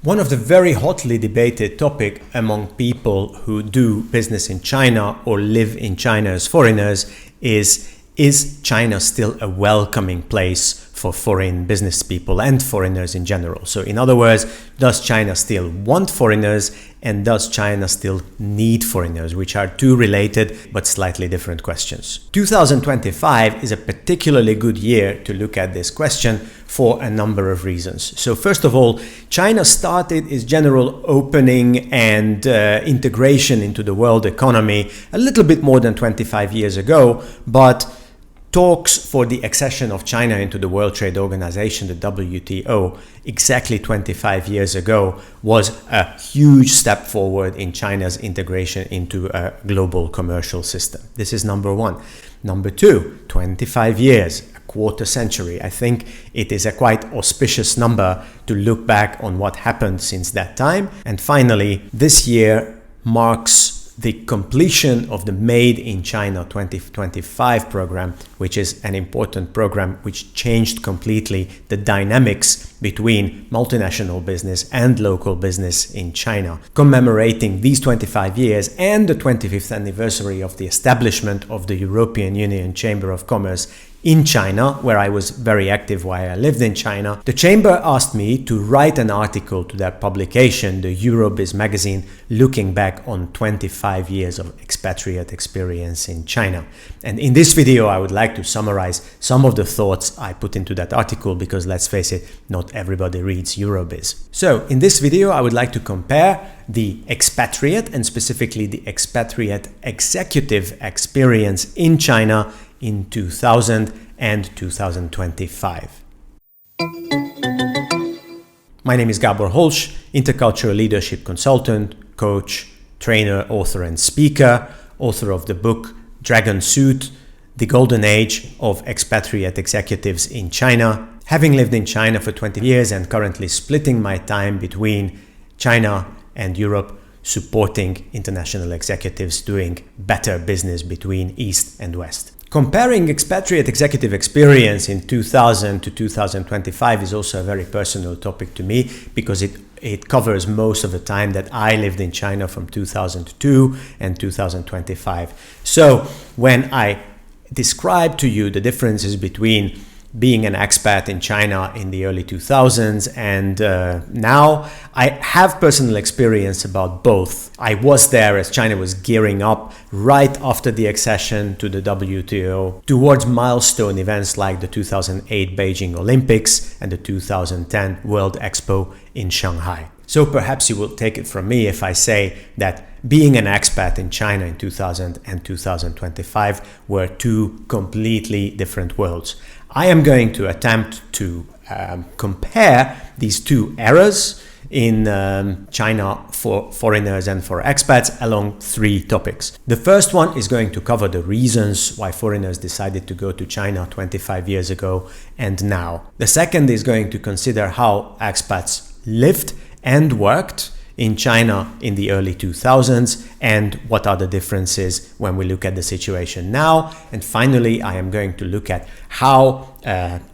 One of the very hotly debated topics among people who do business in China or live in China as foreigners is China still a welcoming place for foreign business people and foreigners in general? So in other words, does China still want foreigners, and does China still need foreigners, which are two related but slightly different questions. 2025 is a particularly good year to look at this question for a number of reasons. So first of all, China started its general opening and integration into the world economy a little bit more than 25 years ago, but talks for the accession of China into the World Trade Organization, the WTO, exactly 25 years ago was a huge step forward in China's integration into a global commercial system. This is number one. Number two, 25 years, a quarter century. I think it is a quite auspicious number to look back on what happened since that time. And finally, this year marks the completion of the Made in China 2025 program, which is an important program which changed completely the dynamics between multinational business and local business in China. Commemorating these 25 years and the 25th anniversary of the establishment of the European Union Chamber of Commerce in China, where I was very active while I lived in China, the Chamber asked me to write an article to their publication, the Eurobiz magazine, looking back on 25 years of expatriate experience in China. And in this video, I would like to summarize some of the thoughts I put into that article, because let's face it, not everybody reads Eurobiz. So in this video, I would like to compare the expatriate and specifically the expatriate executive experience in China in 2000 and 2025. My name is Gabor Holch, intercultural leadership consultant, coach, trainer, author and speaker, author of the book Dragon Suit, The Golden Age of Expatriate Executives in China. Having lived in China for 20 years and currently splitting my time between China and Europe, supporting international executives doing better business between East and West. Comparing expatriate executive experience in 2000 to 2025 is also a very personal topic to me, because it covers most of the time that I lived in China from 2002 and 2025. So when I describe to you the differences between being an expat in China in the early 2000s and now, I have personal experience about both. I was there as China was gearing up right after the accession to the WTO towards milestone events like the 2008 Beijing Olympics and the 2010 World Expo in Shanghai. So perhaps you will take it from me if I say that being an expat in China in 2000 and 2025 were two completely different worlds. I am going to attempt to compare these two eras in China for foreigners and for expats along three topics. The first one is going to cover the reasons why foreigners decided to go to China 25 years ago and now. The second is going to consider how expats lived and worked in China in the early 2000s and what are the differences when we look at the situation now. And finally, I am going to look at how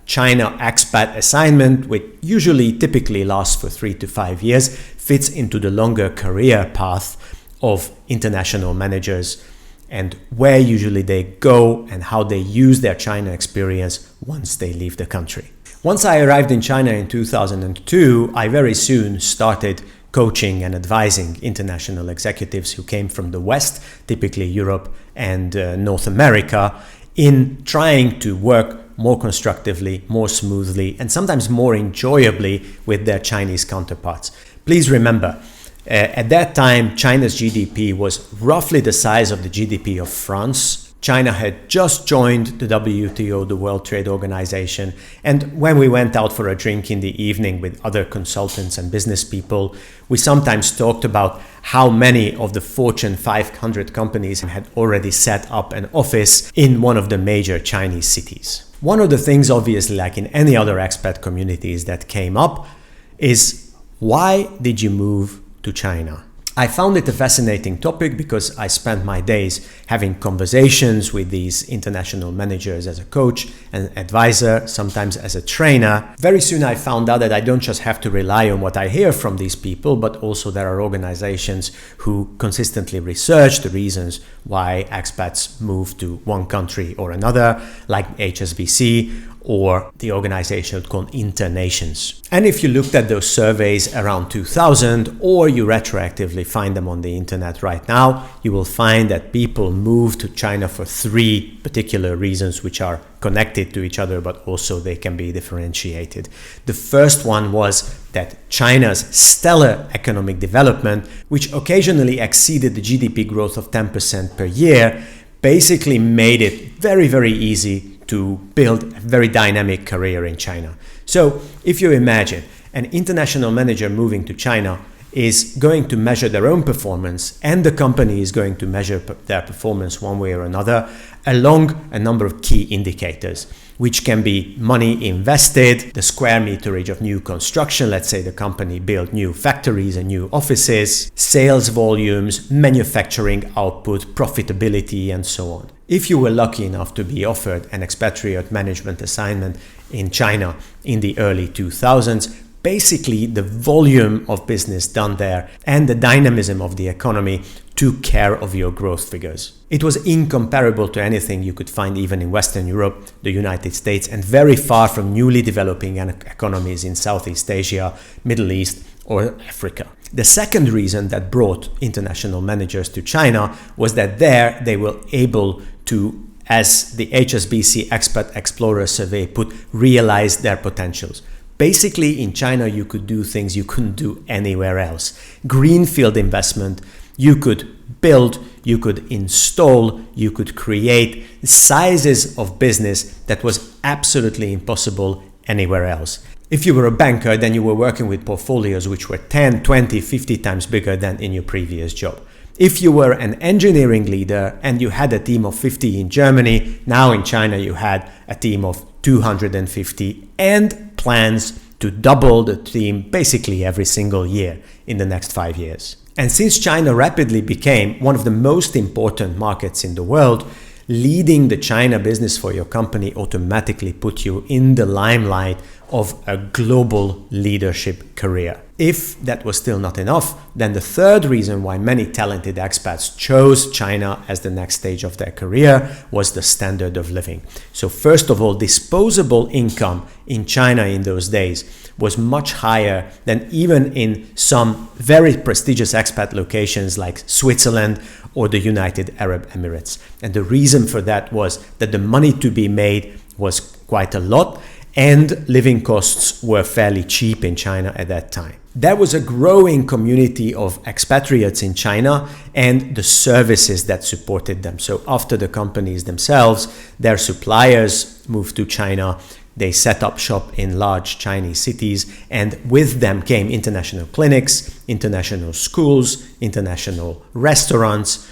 China expat assignment, which typically lasts for 3 to 5 years, fits into the longer career path of international managers and where usually they go and how they use their China experience once they leave the country. Once I arrived in China in 2002, I very soon started coaching and advising international executives who came from the West, typically Europe and North America, in trying to work more constructively, more smoothly, and sometimes more enjoyably with their Chinese counterparts. Please remember, at that time, China's GDP was roughly the size of the GDP of France. China had just joined the WTO, the World Trade Organization, and when we went out for a drink in the evening with other consultants and business people, we sometimes talked about how many of the Fortune 500 companies had already set up an office in one of the major Chinese cities. One of the things, obviously, like in any other expat communities that came up, is why did you move to China? I found it a fascinating topic because I spent my days having conversations with these international managers as a coach and advisor, sometimes as a trainer. Very soon I found out that I don't just have to rely on what I hear from these people, but also there are organizations who consistently research the reasons why expats move to one country or another, like HSBC, or the organization called Internations. And if you looked at those surveys around 2000, or you retroactively find them on the internet right now, you will find that people move to China for three particular reasons, which are connected to each other, but also they can be differentiated. The first one was that China's stellar economic development, which occasionally exceeded the GDP growth of 10% per year, basically made it very, very easy to build a very dynamic career in China. So if you imagine an international manager moving to China is going to measure their own performance, and the company is going to measure their performance one way or another along a number of key indicators, which can be money invested, the square meterage of new construction. Let's say the company built new factories and new offices, sales volumes, manufacturing output, profitability, and so on. If you were lucky enough to be offered an expatriate management assignment in China in the early 2000s, basically the volume of business done there and the dynamism of the economy took care of your growth figures. It was incomparable to anything you could find even in Western Europe, the United States, and very far from newly developing economies in Southeast Asia, Middle East, or Africa. The second reason that brought international managers to China was that there they were able to, as the HSBC Expat Explorer survey put, realize their potentials. Basically, in China, you could do things you couldn't do anywhere else. Greenfield investment, you could build, you could install, you could create sizes of business that was absolutely impossible anywhere else. If you were a banker, then you were working with portfolios which were 10, 20, 50 times bigger than in your previous job. If you were an engineering leader and you had a team of 50 in Germany, now in China you had a team of 250 and plans to double the team basically every single year in the next 5 years. And since China rapidly became one of the most important markets in the world, leading the China business for your company automatically put you in the limelight of a global leadership career. If that was still not enough, then the third reason why many talented expats chose China as the next stage of their career was the standard of living. So first of all, disposable income in China in those days was much higher than even in some very prestigious expat locations like Switzerland or the United Arab Emirates. And the reason for that was that the money to be made was quite a lot, and living costs were fairly cheap in China at that time. There was a growing community of expatriates in China and the services that supported them. So after the companies themselves, their suppliers moved to China. They set up shop in large Chinese cities, and with them came international clinics, international schools, international restaurants,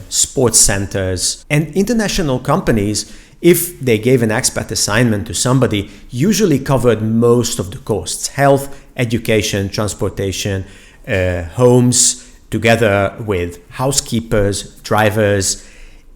sports centers, and international companies. If they gave an expat assignment to somebody, usually covered most of the costs: health, education, transportation, homes, together with housekeepers, drivers.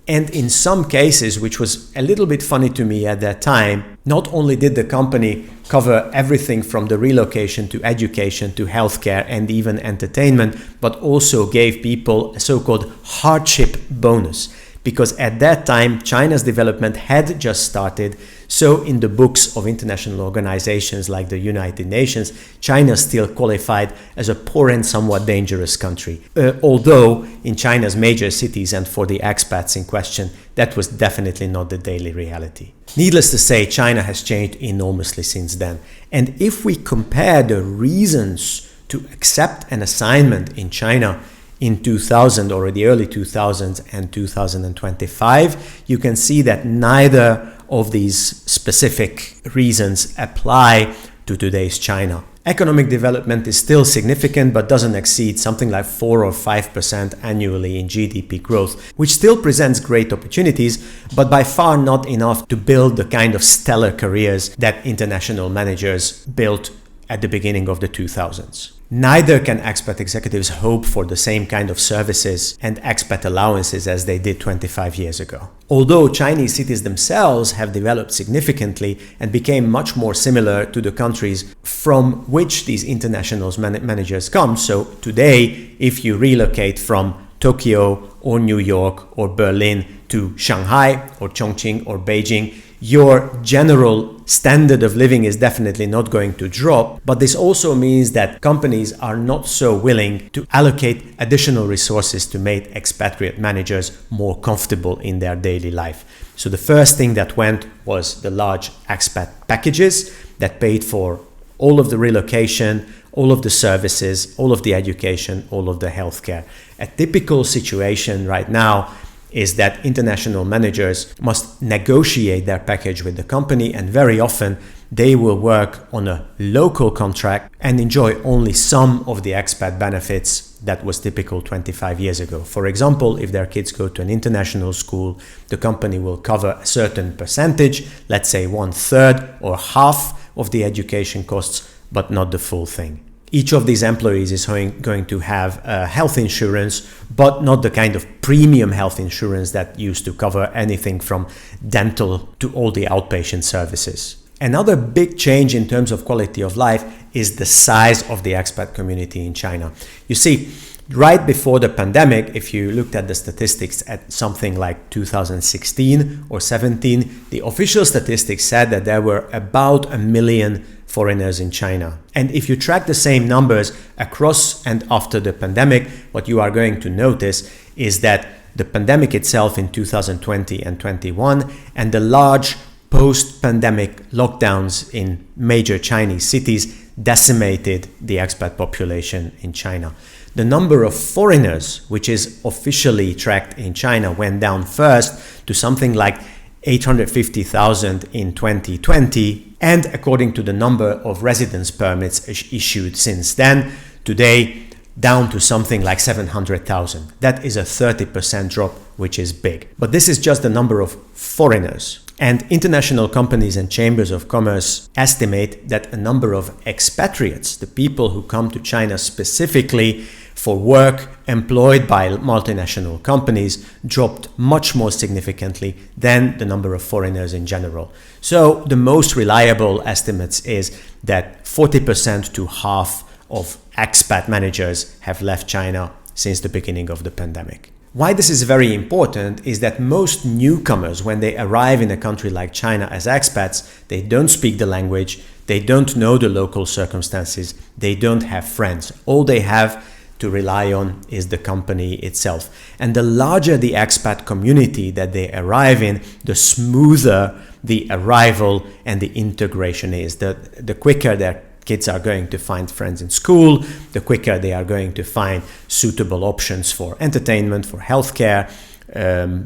And in some cases, which was a little bit funny to me at that time, not only did the company cover everything from the relocation to education to healthcare and even entertainment, but also gave people a so-called hardship bonus. Because at that time, China's development had just started. So in the books of international organizations like the United Nations, China still qualified as a poor and somewhat dangerous country. Although in China's major cities and for the expats in question, that was definitely not the daily reality. Needless to say, China has changed enormously since then. And if we compare the reasons to accept an assignment in China in 2000 or the early 2000s and 2025, you can see that neither of these specific reasons apply to today's China. Economic development is still significant, but doesn't exceed something like 4 or 5% annually in GDP growth, which still presents great opportunities, but by far not enough to build the kind of stellar careers that international managers built at the beginning of the 2000s. neither can expat executives hope for the same kind of services and expat allowances as they did 25 years ago. Although Chinese cities themselves have developed significantly and became much more similar to the countries from which these international managers come. So today, if you relocate from Tokyo or New York or Berlin to Shanghai or Chongqing or Beijing, your general standard of living is definitely not going to drop, but this also means that companies are not so willing to allocate additional resources to make expatriate managers more comfortable in their daily life. So the first thing that went was the large expat packages that paid for all of the relocation, all of the services, all of the education, all of the healthcare. A typical situation right now is that international managers must negotiate their package with the company, and very often they will work on a local contract and enjoy only some of the expat benefits that was typical 25 years ago. For example, if their kids go to an international school, the company will cover a certain percentage, let's say 1/3 or half of the education costs, but not the full thing. Each of these employees is going to have health insurance, but not the kind of premium health insurance that used to cover anything from dental to all the outpatient services. Another big change in terms of quality of life is the size of the expat community in China. You see, right before the pandemic, if you looked at the statistics at something like 2016 or 17, the official statistics said that there were about 1 million foreigners in China. And if you track the same numbers across and after the pandemic, what you are going to notice is that the pandemic itself in 2020 and 21 and the large post-pandemic lockdowns in major Chinese cities decimated the expat population in China. The number of foreigners, which is officially tracked in China, went down first to something like 850,000 in 2020, and according to the number of residence permits issued since then, today down to something like 700,000. That is a 30% drop, which is big. But this is just the number of foreigners. And international companies and chambers of commerce estimate that a number of expatriates, the people who come to China specifically for work employed by multinational companies, dropped much more significantly than the number of foreigners in general. So the most reliable estimates is that 40% to half of expat managers have left China since the beginning of the pandemic. Why this is very important is that most newcomers, when they arrive in a country like China as expats, they don't speak the language, they don't know the local circumstances, they don't have friends. All they have to rely on is the company itself. And the larger the expat community that they arrive in, the smoother the arrival and the integration is. The quicker their kids are going to find friends in school, the quicker they are going to find suitable options for entertainment, for healthcare,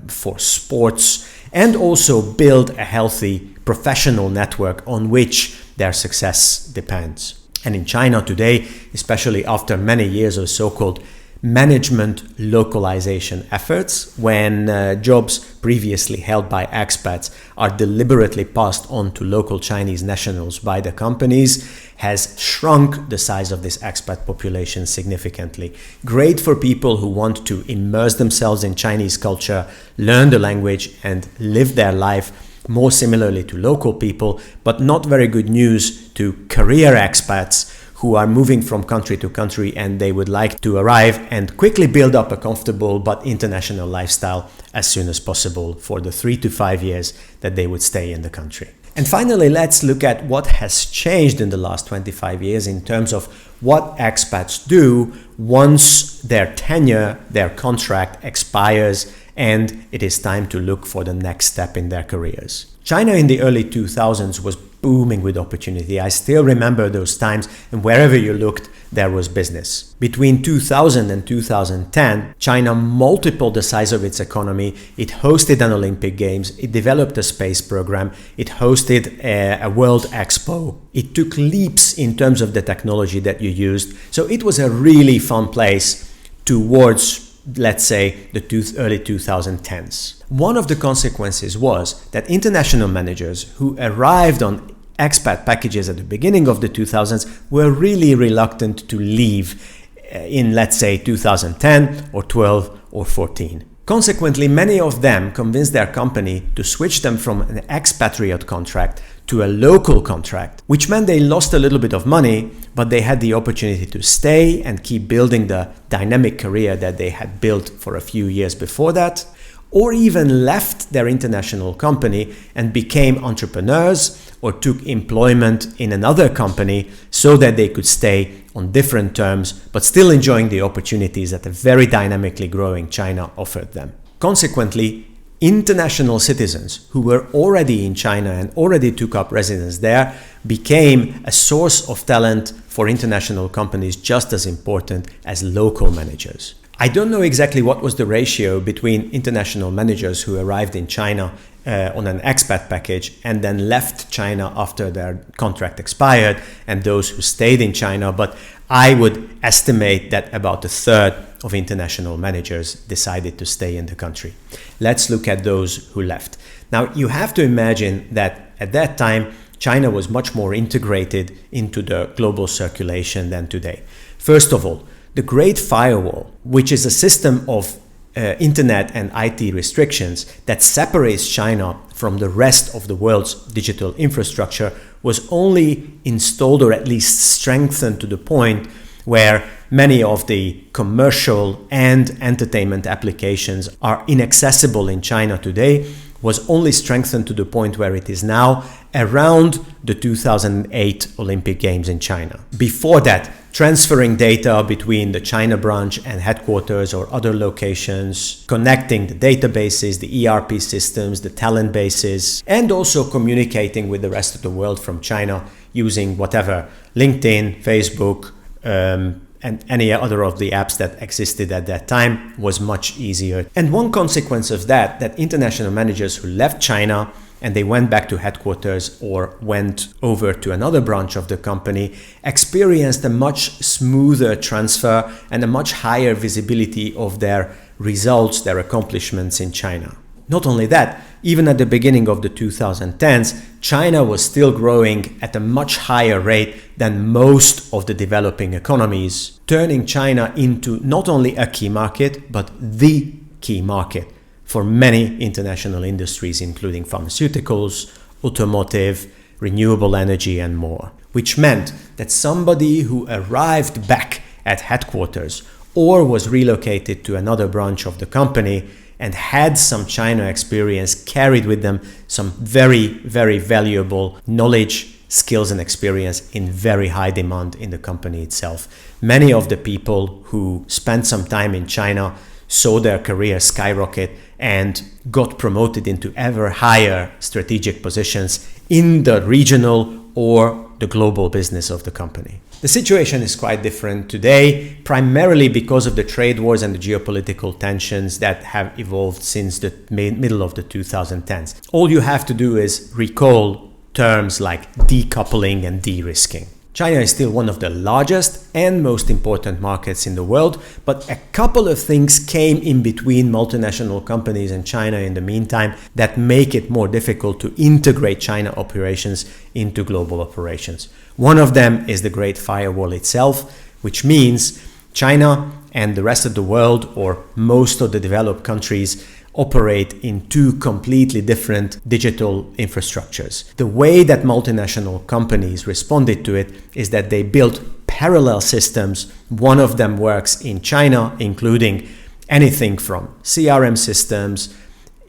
for sports, and also build a healthy professional network on which their success depends. And in China today, especially after many years of so-called management localization efforts, when jobs previously held by expats are deliberately passed on to local Chinese nationals by the companies, has shrunk the size of this expat population significantly. Great for people who want to immerse themselves in Chinese culture, learn the language, and live their life more similarly to local people, but not very good news to career expats who are moving from country to country and they would like to arrive and quickly build up a comfortable but international lifestyle as soon as possible for the 3 to 5 years that they would stay in the country. And finally, let's look at what has changed in the last 25 years in terms of what expats do once their tenure, their contract expires and it is time to look for the next step in their careers. China in the early 2000s was booming with opportunity. I still remember those times, and wherever you looked, there was business. Between 2000 and 2010, China multiplied the size of its economy. It hosted an Olympic Games. It developed a space program. It hosted a World Expo. It took leaps in terms of the technology that you used. So it was a really fun place towards, let's say, the early 2010s. One of the consequences was that international managers who arrived on expat packages at the beginning of the 2000s were really reluctant to leave in, let's say, 2010 or 12 or 14. Consequently, many of them convinced their company to switch them from an expatriate contract to a local contract, which meant they lost a little bit of money, but they had the opportunity to stay and keep building the dynamic career that they had built for a few years before that, or even left their international company and became entrepreneurs or took employment in another company so that they could stay on different terms, but still enjoying the opportunities that a very dynamically growing China offered them. Consequently, international citizens who were already in China and already took up residence there became a source of talent for international companies just as important as local managers. I don't know exactly what was the ratio between international managers who arrived in China on an expat package and then left China after their contract expired and those who stayed in China, but I would estimate that about a third of international managers decided to stay in the country. Let's look at those who left. Now, you have to imagine that at that time, China was much more integrated into the global circulation than today. First of all, the Great Firewall, which is a system of internet and IT restrictions that separates China from the rest of the world's digital infrastructure, was only installed or at least strengthened to the point where many of the commercial and entertainment applications are inaccessible in China today, was only strengthened to the point where it is now around the 2008 Olympic Games in China. Before that, transferring data between the China branch and headquarters or other locations, connecting the databases, the ERP systems, the talent bases, and also communicating with the rest of the world from China using whatever, LinkedIn, Facebook, and any other of the apps that existed at that time was much easier. And one consequence of that international managers who left China and they went back to headquarters or went over to another branch of the company experienced a much smoother transfer and a much higher visibility of their results, their accomplishments in China. Not only that, even at the beginning of the 2010s, China was still growing at a much higher rate than most of the developing economies, turning China into not only a key market, but the key market for many international industries, including pharmaceuticals, automotive, renewable energy, and more. Which meant that somebody who arrived back at headquarters or was relocated to another branch of the company and had some China experience carried with them some very, very valuable knowledge, skills, and experience in very high demand in the company itself. Many of the people who spent some time in China saw their career skyrocket and got promoted into ever higher strategic positions in the regional or the global business of the company. The situation is quite different today, primarily because of the trade wars and the geopolitical tensions that have evolved since the middle of the 2010s. All you have to do is recall terms like decoupling and de-risking. China is still one of the largest and most important markets in the world, but a couple of things came in between multinational companies and China in the meantime that make it more difficult to integrate China operations into global operations. One of them is the Great Firewall itself, which means China and the rest of the world, or most of the developed countries, operate in two completely different digital infrastructures. The way that multinational companies responded to it is that they built parallel systems. One of them works in China, including anything from CRM systems,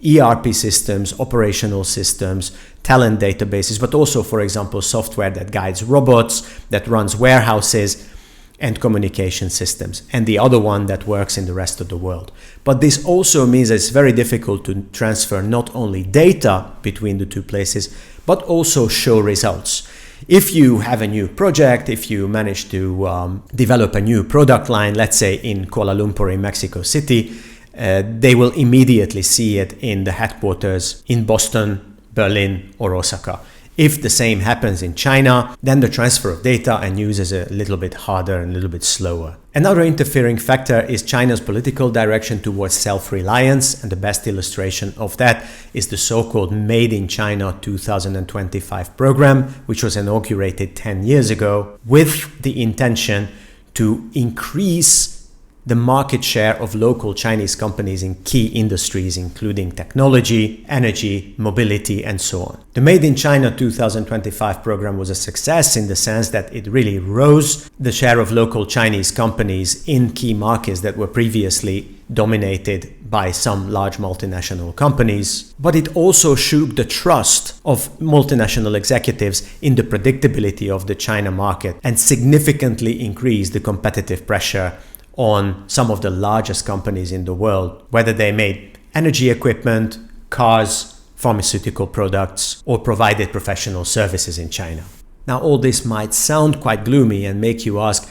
ERP systems, operational systems, talent databases, but also, for example, software that guides robots, that runs warehouses, and communication systems, and the other one that works in the rest of the world. But this also means it's very difficult to transfer not only data between the two places, but also show results. If you have a new project, if you manage to develop a new product line, let's say in Kuala Lumpur in Mexico City, they will immediately see it in the headquarters in Boston, Berlin, or Osaka. If the same happens in China, then the transfer of data and news is a little bit harder and a little bit slower. Another interfering factor is China's political direction towards self-reliance, and the best illustration of that is the so-called Made in China 2025 program, which was inaugurated 10 years ago with the intention to increase the market share of local Chinese companies in key industries, including technology, energy, mobility, and so on. The Made in China 2025 program was a success in the sense that it really rose the share of local Chinese companies in key markets that were previously dominated by some large multinational companies, but it also shook the trust of multinational executives in the predictability of the China market and significantly increased the competitive pressure on some of the largest companies in the world, whether they made energy equipment, cars, pharmaceutical products, or provided professional services in China. Now, all this might sound quite gloomy and make you ask,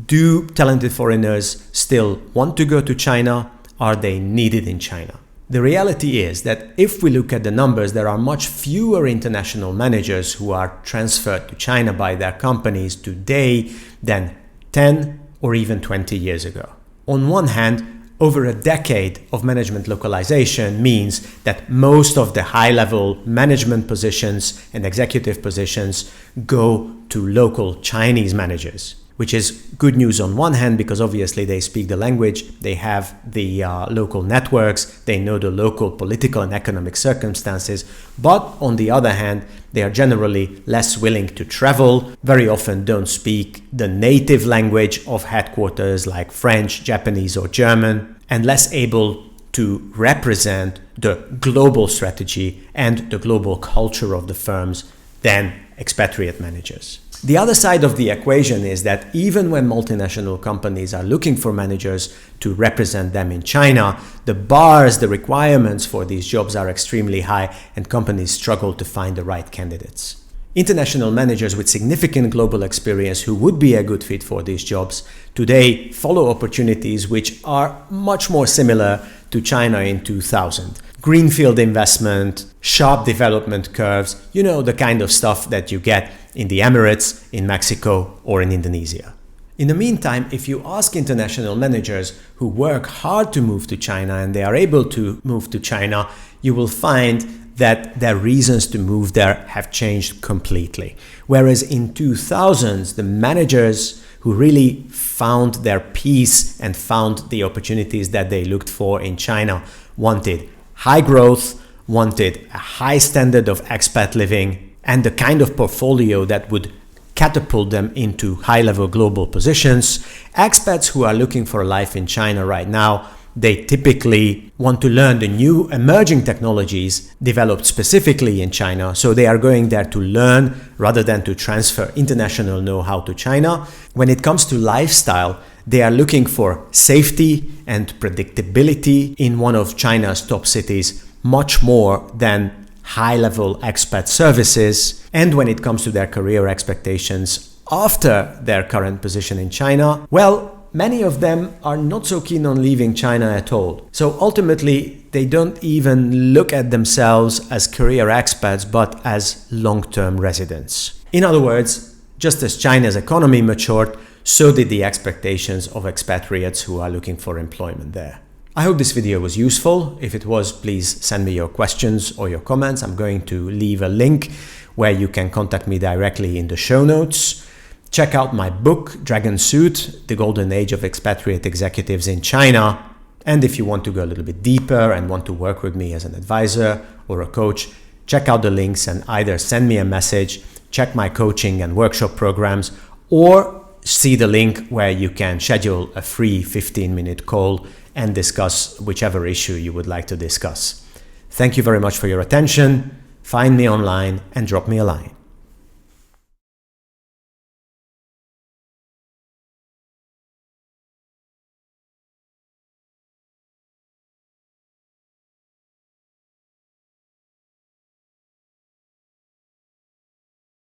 do talented foreigners still want to go to China? Are they needed in China? The reality is that if we look at the numbers, there are much fewer international managers who are transferred to China by their companies today than 10 or even 20 years ago. On one hand, over a decade of management localization means that most of the high-level management positions and executive positions go to local Chinese managers, which is good news on one hand because obviously they speak the language, they have the local networks, they know the local political and economic circumstances, but on the other hand, they are generally less willing to travel, very often don't speak the native language of headquarters like French, Japanese, or German, and less able to represent the global strategy and the global culture of the firms than expatriate managers. The other side of the equation is that even when multinational companies are looking for managers to represent them in China, the bars, the requirements for these jobs are extremely high and companies struggle to find the right candidates. International managers with significant global experience who would be a good fit for these jobs today follow opportunities which are much more similar to China in 2000. Greenfield investment, sharp development curves, the kind of stuff that you get in the Emirates, in Mexico, or in Indonesia. In the meantime, if you ask international managers who work hard to move to China and they are able to move to China, you will find that their reasons to move there have changed completely. Whereas in 2000s, the managers who really found their peace and found the opportunities that they looked for in China wanted high growth, wanted a high standard of expat living, and the kind of portfolio that would catapult them into high-level global positions. Expats who are looking for a life in China right now, they typically want to learn the new emerging technologies developed specifically in China. So they are going there to learn rather than to transfer international know-how to China. When it comes to lifestyle, they are looking for safety and predictability in one of China's top cities much more than high-level expat services. And when it comes to their career expectations after their current position in China, well, many of them are not so keen on leaving China at all. So ultimately, they don't even look at themselves as career expats, but as long-term residents. In other words, just as China's economy matured, so did the expectations of expatriates who are looking for employment there. I hope this video was useful. If it was, please send me your questions or your comments. I'm going to leave a link where you can contact me directly in the show notes. Check out my book, Dragon Suit, The Golden Age of Expatriate Executives in China. And if you want to go a little bit deeper and want to work with me as an advisor or a coach, check out the links and either send me a message, check my coaching and workshop programs, or see the link where you can schedule a free 15-minute call and discuss whichever issue you would like to discuss. Thank you very much for your attention. Find me online and drop me a line.